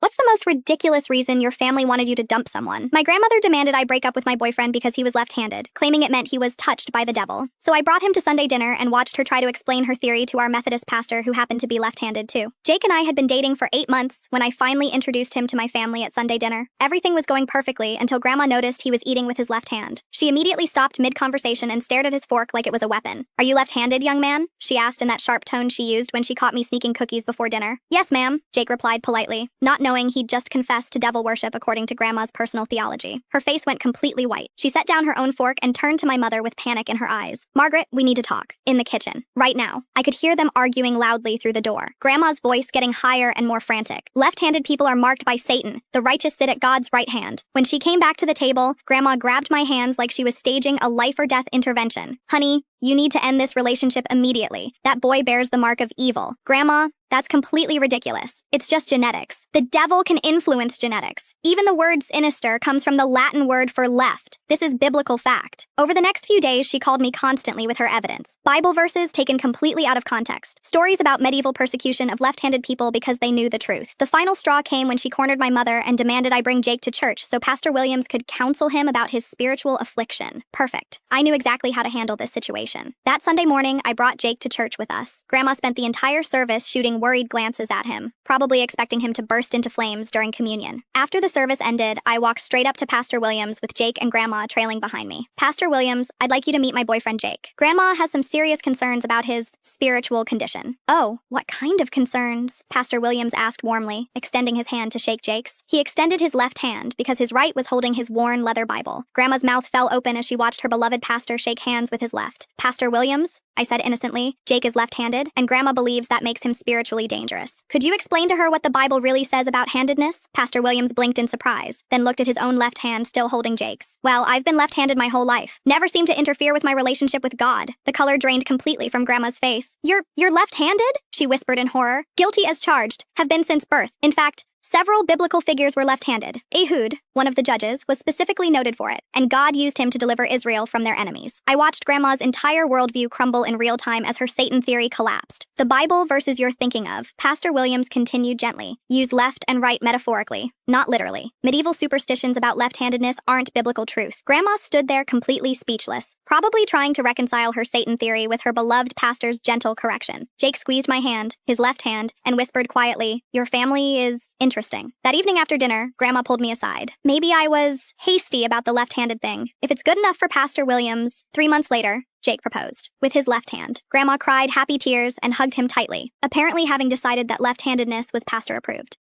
What's the most ridiculous reason your family wanted you to dump someone? My grandmother demanded I break up with my boyfriend because he was left-handed, claiming it meant he was touched by the devil. So I brought him to Sunday dinner and watched her try to explain her theory to our Methodist pastor who happened to be left-handed too. Jake and I had been dating for 8 months when I finally introduced him to my family at Sunday dinner. Everything was going perfectly until Grandma noticed he was eating with his left hand. She immediately stopped mid-conversation and stared at his fork like it was a weapon. "Are you left-handed, young man?" she asked in that sharp tone she used when she caught me sneaking cookies before dinner. "Yes, ma'am," Jake replied politely, not knowing he'd just confessed to devil worship according to Grandma's personal theology. Her face went completely white. She set down her own fork and turned to my mother with panic in her eyes. "Margaret, we need to talk. In the kitchen. Right now." I could hear them arguing loudly through the door, Grandma's voice getting higher and more frantic. "Left-handed people are marked by Satan. The righteous sit at God's right hand." When she came back to the table, Grandma grabbed my hands like she was staging a life-or-death intervention. "Honey, you need to end this relationship immediately. That boy bears the mark of evil." "Grandma, that's completely ridiculous. It's just genetics. The devil can influence genetics. Even the word sinister comes from the Latin word for left. This is biblical fact." Over the next few days, she called me constantly with her evidence. Bible verses taken completely out of context. Stories about medieval persecution of left-handed people because they knew the truth. The final straw came when she cornered my mother and demanded I bring Jake to church so Pastor Williams could counsel him about his spiritual affliction. Perfect. I knew exactly how to handle this situation. That Sunday morning, I brought Jake to church with us. Grandma spent the entire service shooting worried glances at him, probably expecting him to burst into flames during communion. After the service ended, I walked straight up to Pastor Williams with Jake and Grandma trailing behind me. "Pastor Williams, I'd like you to meet my boyfriend Jake. Grandma has some serious concerns about his spiritual condition." "Oh, what kind of concerns?" Pastor Williams asked warmly, extending his hand to shake Jake's. He extended his left hand because his right was holding his worn leather Bible. Grandma's mouth fell open as she watched her beloved pastor shake hands with his left. "Pastor Williams," I said innocently, "Jake is left-handed, and Grandma believes that makes him spiritually dangerous. Could you explain to her what the Bible really says about handedness?" Pastor Williams blinked in surprise, then looked at his own left hand still holding Jake's. "Well, I've been left-handed my whole life. Never seemed to interfere with my relationship with God." The color drained completely from Grandma's face. You're left-handed?" she whispered in horror. "Guilty as charged. Have been since birth. In fact, several biblical figures were left-handed. Ehud, one of the judges, was specifically noted for it, and God used him to deliver Israel from their enemies." I watched Grandma's entire worldview crumble in real time as her Satan theory collapsed. "The Bible verses you're thinking of," Pastor Williams continued gently, "use left and right metaphorically, not literally. Medieval superstitions about left-handedness aren't biblical truth." Grandma stood there completely speechless, probably trying to reconcile her Satan theory with her beloved pastor's gentle correction. Jake squeezed my hand, his left hand, and whispered quietly, "Your family is interesting." That evening after dinner, Grandma pulled me aside. Maybe I was hasty about the left-handed thing. If it's good enough for Pastor Williams. 3 months later, Jake proposed. With his left hand. Grandma cried happy tears and hugged him tightly, apparently having decided that left-handedness was pastor approved.